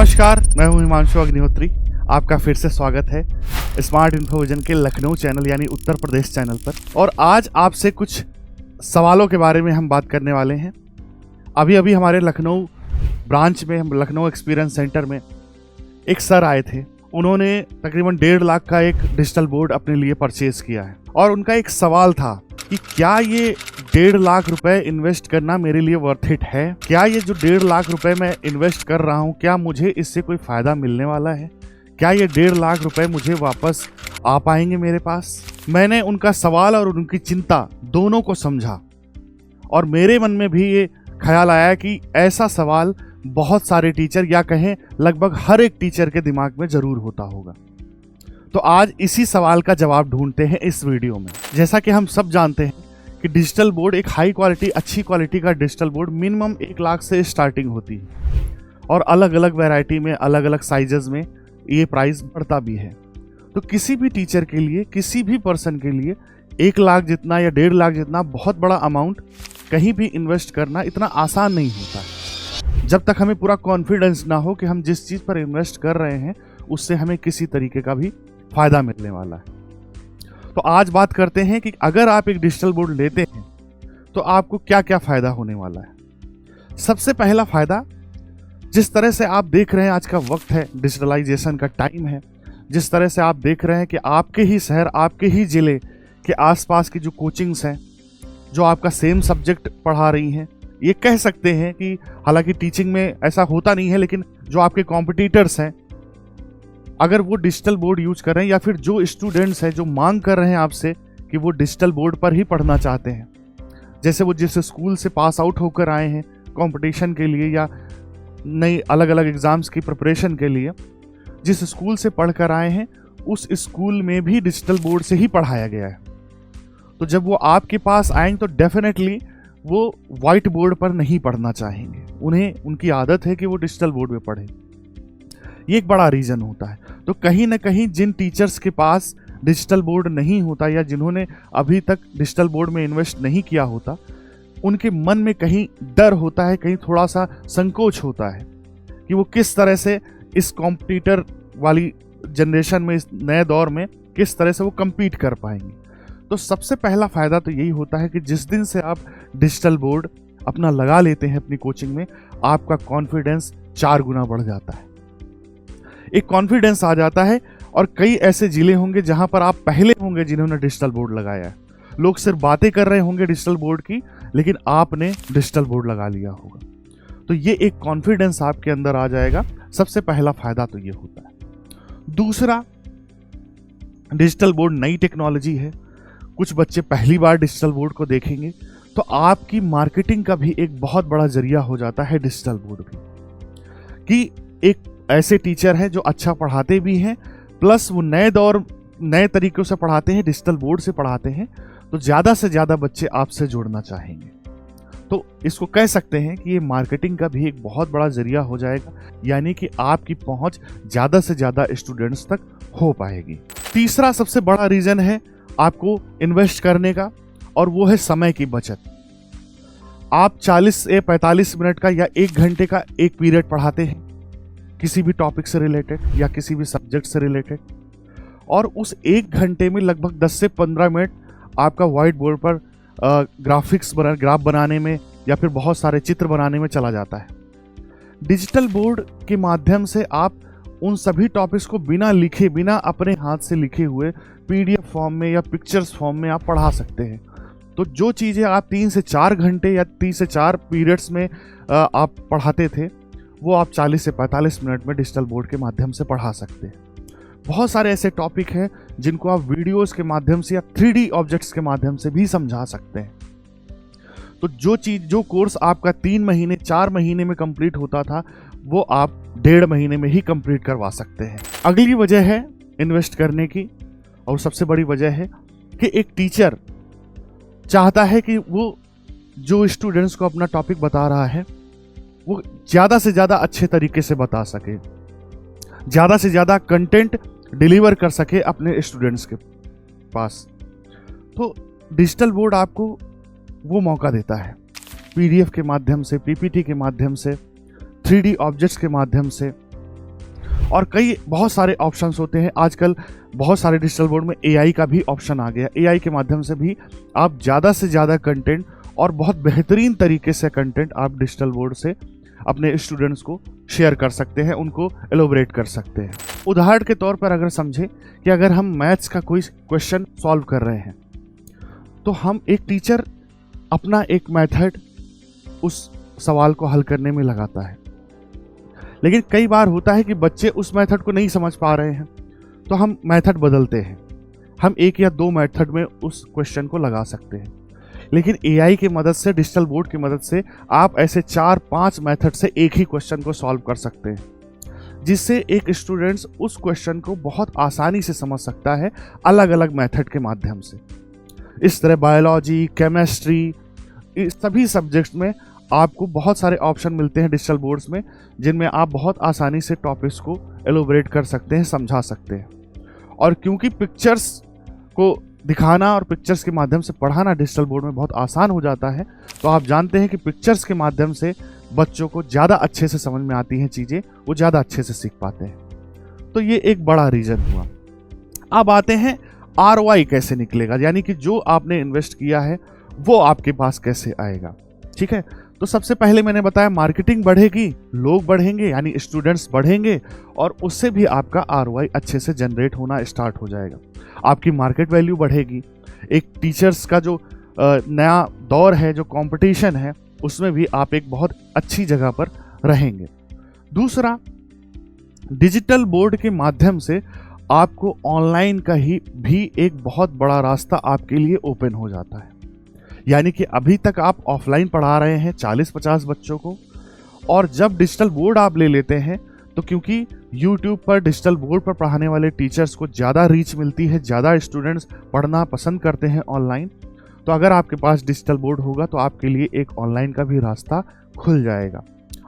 नमस्कार, मैं हूं हिमांशु अग्निहोत्री। आपका फिर से स्वागत है स्मार्ट इन्फोविजन के लखनऊ चैनल यानी उत्तर प्रदेश चैनल पर। और आज आपसे कुछ सवालों के बारे में हम बात करने वाले हैं। अभी अभी हमारे लखनऊ ब्रांच में, हम लखनऊ एक्सपीरियंस सेंटर में एक सर आए थे। उन्होंने तकरीबन 1.5 लाख का एक डिजिटल बोर्ड अपने लिए परचेज किया है और उनका एक सवाल था कि क्या ये 1.5 लाख रुपए इन्वेस्ट करना मेरे लिए वर्थ इट है? क्या ये जो 1.5 लाख रुपए मैं इन्वेस्ट कर रहा हूँ, क्या मुझे इससे कोई फ़ायदा मिलने वाला है? क्या ये 1.5 लाख रुपए मुझे वापस आ पाएंगे मेरे पास? मैंने उनका सवाल और उनकी चिंता दोनों को समझा और मेरे मन में भी ये ख्याल आया कि ऐसा सवाल बहुत सारे टीचर, या कहें लगभग हर एक टीचर के दिमाग में ज़रूर होता होगा। तो आज इसी सवाल का जवाब ढूंढते हैं इस वीडियो में। जैसा कि हम सब जानते हैं कि डिजिटल बोर्ड, एक हाई क्वालिटी, अच्छी क्वालिटी का डिजिटल बोर्ड मिनिमम 1 लाख से स्टार्टिंग होती है और अलग अलग वैरायटी में, अलग अलग साइजेस में ये प्राइस बढ़ता भी है। तो किसी भी टीचर के लिए, किसी भी पर्सन के लिए 1 लाख जितना या 1.5 लाख जितना बहुत बड़ा अमाउंट कहीं भी इन्वेस्ट करना इतना आसान नहीं होता जब तक हमें पूरा कॉन्फिडेंस ना हो कि हम जिस चीज़ पर इन्वेस्ट कर रहे हैं उससे हमें किसी तरीके का भी फ़ायदा मिलने वाला है। तो आज बात करते हैं कि अगर आप एक डिजिटल बोर्ड लेते हैं तो आपको क्या क्या फ़ायदा होने वाला है। सबसे पहला फ़ायदा, जिस तरह से आप देख रहे हैं आज का वक्त है, डिजिटलाइजेशन का टाइम है, जिस तरह से आप देख रहे हैं कि आपके ही शहर, आपके ही ज़िले के आसपास की जो कोचिंग्स हैं, जो आपका सेम सब्जेक्ट पढ़ा रही हैं, ये कह सकते हैं कि हालांकि टीचिंग में ऐसा होता नहीं है, लेकिन जो आपके कॉम्पिटिटर्स हैं, अगर वो डिजिटल बोर्ड यूज कर रहे हैं या फिर जो स्टूडेंट्स हैं जो मांग कर रहे हैं आपसे कि वो डिजिटल बोर्ड पर ही पढ़ना चाहते हैं, जैसे वो जिस स्कूल से पास आउट होकर आए हैं कंपटीशन के लिए या नई अलग अलग एग्ज़ाम्स की प्रिपरेशन के लिए, जिस स्कूल से पढ़ कर आए हैं उस स्कूल में भी डिजिटल बोर्ड से ही पढ़ाया गया है। तो जब वो आपके पास आएंगे तो डेफिनेटली वो वाइट बोर्ड पर नहीं पढ़ना चाहेंगे। उन्हें, उनकी आदत है कि वो डिजिटल बोर्ड में पढ़ें। ये एक बड़ा रीज़न होता है। तो कहीं ना कहीं जिन टीचर्स के पास डिजिटल बोर्ड नहीं होता या जिन्होंने अभी तक डिजिटल बोर्ड में इन्वेस्ट नहीं किया होता, उनके मन में कहीं डर होता है, कहीं थोड़ा सा संकोच होता है कि वो किस तरह से इस कॉम्पिटिटर वाली जनरेशन में, इस नए दौर में किस तरह से वो कम्पीट कर पाएंगे। तो सबसे पहला फ़ायदा तो यही होता है कि जिस दिन से आप डिजिटल बोर्ड अपना लगा लेते हैं अपनी कोचिंग में, आपका कॉन्फिडेंस 4 गुना बढ़ जाता है। एक कॉन्फिडेंस आ जाता है और कई ऐसे ज़िले होंगे जहां पर आप पहले होंगे जिन्होंने डिजिटल बोर्ड लगाया है। लोग सिर्फ बातें कर रहे होंगे डिजिटल बोर्ड की, लेकिन आपने डिजिटल बोर्ड लगा लिया होगा। तो ये एक कॉन्फिडेंस आपके अंदर आ जाएगा। सबसे पहला फ़ायदा तो ये होता है। दूसरा, डिजिटल बोर्ड नई टेक्नोलॉजी है। कुछ बच्चे पहली बार डिजिटल बोर्ड को देखेंगे तो आपकी मार्केटिंग का भी एक बहुत बड़ा जरिया हो जाता है डिजिटल बोर्ड भी, कि एक ऐसे टीचर हैं जो अच्छा पढ़ाते भी हैं, प्लस वो नए तरीक़ों से पढ़ाते हैं, डिजिटल बोर्ड से पढ़ाते हैं, तो ज़्यादा से ज़्यादा बच्चे आपसे जुड़ना चाहेंगे। तो इसको कह सकते हैं कि ये मार्केटिंग का भी एक बहुत बड़ा जरिया हो जाएगा, यानी कि आपकी पहुंच ज़्यादा से ज़्यादा स्टूडेंट्स तक हो पाएगी। तीसरा सबसे बड़ा रीज़न है आपको इन्वेस्ट करने का, और वो है समय की बचत। आप 40 से 45 मिनट का या 1 घंटे का एक पीरियड पढ़ाते हैं किसी भी टॉपिक से रिलेटेड या किसी भी सब्जेक्ट से रिलेटेड, और उस 1 घंटे में लगभग 10 से 15 मिनट आपका वाइट बोर्ड पर ग्राफ बनाने में या फिर बहुत सारे चित्र बनाने में चला जाता है। डिजिटल बोर्ड के माध्यम से आप उन सभी टॉपिक्स को बिना लिखे, बिना अपने हाथ से लिखे हुए PDF फॉर्म में या पिक्चर्स फॉर्म में आप पढ़ा सकते हैं। तो जो चीज़ें आप 3 से 4 घंटे या 3 से 4 पीरियड्स में आप पढ़ाते थे, वो आप 40 से 45 मिनट में डिजिटल बोर्ड के माध्यम से पढ़ा सकते हैं। बहुत सारे ऐसे टॉपिक हैं जिनको आप वीडियोस के माध्यम से या 3D ऑब्जेक्ट्स के माध्यम से भी समझा सकते हैं। तो जो कोर्स आपका 3 महीने, 4 महीने में कंप्लीट होता था, वो आप 1.5 महीने में ही कंप्लीट करवा सकते हैं। अगली वजह है इन्वेस्ट करने की, और सबसे बड़ी वजह है कि एक टीचर चाहता है कि वो जो स्टूडेंट्स को अपना टॉपिक बता रहा है वो ज़्यादा से ज़्यादा अच्छे तरीके से बता सके, ज़्यादा से ज़्यादा कंटेंट डिलीवर कर सके अपने स्टूडेंट्स के पास। तो डिजिटल बोर्ड आपको वो मौका देता है, PDF के माध्यम से, PPT के माध्यम से, 3D ऑब्जेक्ट्स के माध्यम से और कई बहुत सारे ऑप्शंस होते हैं। आजकल बहुत सारे डिजिटल बोर्ड में एआई का भी ऑप्शन आ गया। एआई के माध्यम से भी आप ज़्यादा से ज़्यादा कंटेंट और बहुत बेहतरीन तरीके से कंटेंट आप डिजिटल बोर्ड से अपने स्टूडेंट्स को शेयर कर सकते हैं, उनको एलोबरेट कर सकते हैं। उदाहरण के तौर पर अगर समझें कि अगर हम मैथ्स का कोई क्वेश्चन सॉल्व कर रहे हैं तो हम एक टीचर अपना एक मेथड उस सवाल को हल करने में लगाता है, लेकिन कई बार होता है कि बच्चे उस मेथड को नहीं समझ पा रहे हैं तो हम मेथड बदलते हैं। हम एक या दो मेथड में उस क्वेश्चन को लगा सकते हैं, लेकिन एआई की मदद से, डिजिटल बोर्ड की मदद से आप ऐसे 4-5 मेथड से एक ही क्वेश्चन को सॉल्व कर सकते हैं, जिससे एक स्टूडेंट्स उस क्वेश्चन को बहुत आसानी से समझ सकता है अलग अलग मेथड के माध्यम से। इस तरह बायोलॉजी, केमिस्ट्री, इस सभी सब्जेक्ट्स में आपको बहुत सारे ऑप्शन मिलते हैं डिजिटल बोर्ड्स में, जिनमें आप बहुत आसानी से टॉपिक्स को एलोबरेट कर सकते हैं, समझा सकते हैं। और क्योंकि पिक्चर्स को दिखाना और पिक्चर्स के माध्यम से पढ़ाना डिजिटल बोर्ड में बहुत आसान हो जाता है, तो आप जानते हैं कि पिक्चर्स के माध्यम से बच्चों को ज़्यादा अच्छे से समझ में आती हैं चीज़ें, वो ज़्यादा अच्छे से सीख पाते हैं। तो ये एक बड़ा रीज़न हुआ। अब आते हैं ROI कैसे निकलेगा, यानी कि जो आपने इन्वेस्ट किया है वो आपके पास कैसे आएगा। ठीक है, तो सबसे पहले मैंने बताया मार्केटिंग बढ़ेगी, लोग बढ़ेंगे यानी स्टूडेंट्स बढ़ेंगे, और उससे भी आपका ROI अच्छे से जनरेट होना स्टार्ट हो जाएगा। आपकी मार्केट वैल्यू बढ़ेगी। एक टीचर्स का जो नया दौर है, जो कंपटीशन है, उसमें भी आप एक बहुत अच्छी जगह पर रहेंगे। दूसरा, डिजिटल बोर्ड के माध्यम से आपको ऑनलाइन का ही भी एक बहुत बड़ा रास्ता आपके लिए ओपन हो जाता है। यानी कि अभी तक आप ऑफलाइन पढ़ा रहे हैं 40-50 बच्चों को, और जब डिजिटल बोर्ड आप ले लेते हैं तो क्योंकि YouTube पर डिजिटल बोर्ड पर पढ़ाने वाले टीचर्स को ज़्यादा रीच मिलती है, ज़्यादा स्टूडेंट्स पढ़ना पसंद करते हैं ऑनलाइन, तो अगर आपके पास डिजिटल बोर्ड होगा तो आपके लिए एक ऑनलाइन का भी रास्ता खुल जाएगा।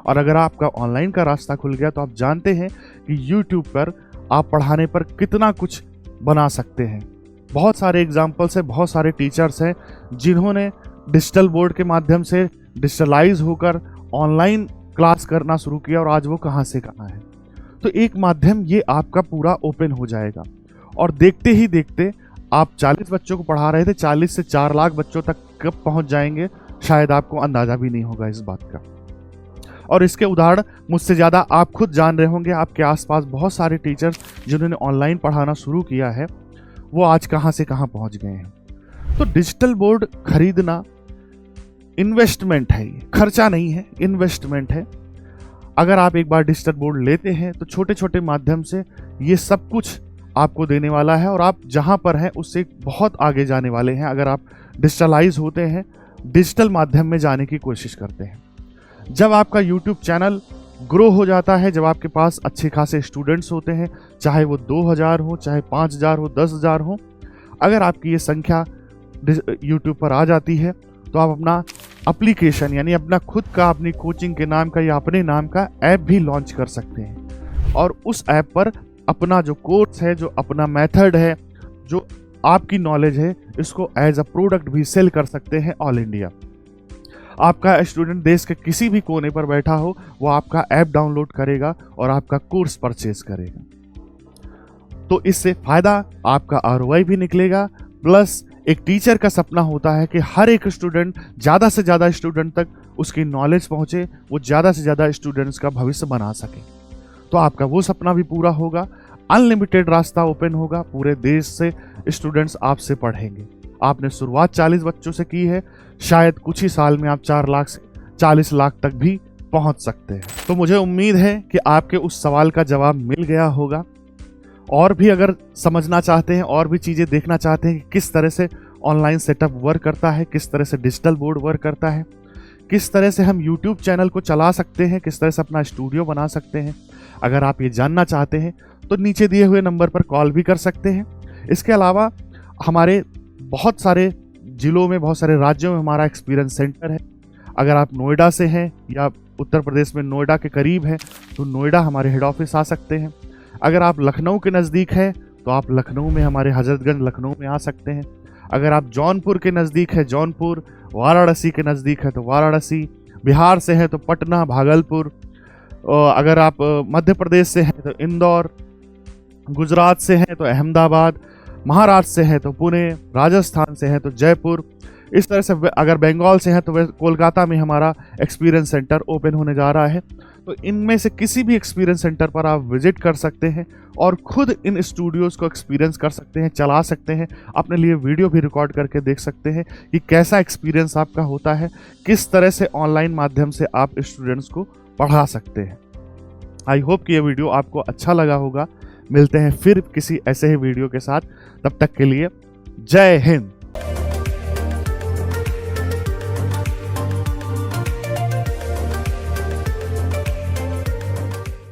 और अगर आपका ऑनलाइन का रास्ता खुल गया तो आप जानते हैं कि YouTube पर आप पढ़ाने पर कितना कुछ बना सकते हैं। बहुत सारे एग्जाम्पल्स हैं, बहुत सारे टीचर्स हैं जिन्होंने डिजिटल बोर्ड के माध्यम से डिजिटलाइज होकर ऑनलाइन क्लास करना शुरू किया, और आज वो कहाँ से कहाँ है। तो एक माध्यम ये आपका पूरा ओपन हो जाएगा, और देखते ही देखते आप 40 बच्चों को पढ़ा रहे थे, 40 से 4 लाख बच्चों तक कब पहुंच जाएंगे शायद आपको अंदाजा भी नहीं होगा इस बात का। और इसके उदाहरण मुझसे ज़्यादा आप खुद जान रहे होंगे। आपके आसपास बहुत सारे टीचर्स जिन्होंने ऑनलाइन पढ़ाना शुरू किया है, वो आज कहाँ से कहाँ पहुँच गए हैं। तो डिजिटल बोर्ड खरीदना इन्वेस्टमेंट है, ये खर्चा नहीं है, इन्वेस्टमेंट है। अगर आप एक बार डिजिटल बोर्ड लेते हैं तो छोटे छोटे माध्यम से ये सब कुछ आपको देने वाला है, और आप जहाँ पर हैं उससे बहुत आगे जाने वाले हैं अगर आप डिजिटलाइज होते हैं, डिजिटल माध्यम में जाने की कोशिश करते हैं। जब आपका YouTube चैनल ग्रो हो जाता है, जब आपके पास अच्छे खासे स्टूडेंट्स होते हैं, चाहे वो 2000 हो, चाहे 5000 हो, 10,000 हो, अगर आपकी ये संख्या YouTube पर आ जाती है तो आप अपना एप्लीकेशन यानी अपना खुद का, अपनी कोचिंग के नाम का या अपने नाम का ऐप भी लॉन्च कर सकते हैं, और उस ऐप पर अपना जो कोर्स है, जो अपना मेथड है, जो आपकी नॉलेज है, इसको एज अ प्रोडक्ट भी सेल कर सकते हैं ऑल इंडिया। आपका स्टूडेंट देश के किसी भी कोने पर बैठा हो, वो आपका ऐप डाउनलोड करेगा और आपका कोर्स परचेज करेगा। तो इससे फायदा आपका ROI भी निकलेगा, प्लस एक टीचर का सपना होता है कि हर एक स्टूडेंट, ज़्यादा से ज़्यादा स्टूडेंट तक उसकी नॉलेज पहुँचे, वो ज़्यादा से ज़्यादा स्टूडेंट्स का भविष्य बना सके। तो आपका वो सपना भी पूरा होगा, अनलिमिटेड रास्ता ओपन होगा, पूरे देश से स्टूडेंट्स आपसे पढ़ेंगे। आपने शुरुआत 40 बच्चों से की है, शायद कुछ ही साल में आप 4 लाख से 40 लाख तक भी पहुंच सकते हैं। तो मुझे उम्मीद है कि आपके उस सवाल का जवाब मिल गया होगा। और भी अगर समझना चाहते हैं, और भी चीज़ें देखना चाहते हैं कि किस तरह से ऑनलाइन सेटअप वर्क करता है, किस तरह से डिजिटल बोर्ड वर्क करता है, किस तरह से हम YouTube चैनल को चला सकते हैं, किस तरह से अपना स्टूडियो बना सकते हैं, अगर आप ये जानना चाहते हैं तो नीचे दिए हुए नंबर पर कॉल भी कर सकते हैं। इसके अलावा हमारे बहुत सारे जिलों में, बहुत सारे राज्यों में हमारा एक्सपीरियंस सेंटर है। अगर आप नोएडा से हैं या उत्तर प्रदेश में नोएडा के करीब हैं तो नोएडा हमारे हेड ऑफिस आ सकते हैं। अगर आप लखनऊ के नज़दीक हैं तो आप लखनऊ में हमारे हजरतगंज लखनऊ में आ सकते हैं। अगर आप जौनपुर के नज़दीक है जौनपुर, वाराणसी के नज़दीक है तो वाराणसी, बिहार से है तो पटना, भागलपुर, अगर आप मध्य प्रदेश से हैं तो इंदौर, गुजरात से हैं तो अहमदाबाद, महाराष्ट्र से हैं तो पुणे, राजस्थान से हैं तो जयपुर, इस तरह से अगर बंगाल से हैं तो कोलकाता में हमारा एक्सपीरियंस सेंटर ओपन होने जा रहा है। तो इनमें से किसी भी एक्सपीरियंस सेंटर पर आप विजिट कर सकते हैं और खुद इन स्टूडियोज़ को एक्सपीरियंस कर सकते हैं, चला सकते हैं, अपने लिए वीडियो भी रिकॉर्ड करके देख सकते हैं कि कैसा एक्सपीरियंस आपका होता है, किस तरह से ऑनलाइन माध्यम से आप स्टूडेंट्स को पढ़ा सकते हैं। आई होप कि ये वीडियो आपको अच्छा लगा होगा। मिलते हैं फिर किसी ऐसे ही वीडियो के साथ, तब तक के लिए जय हिंद।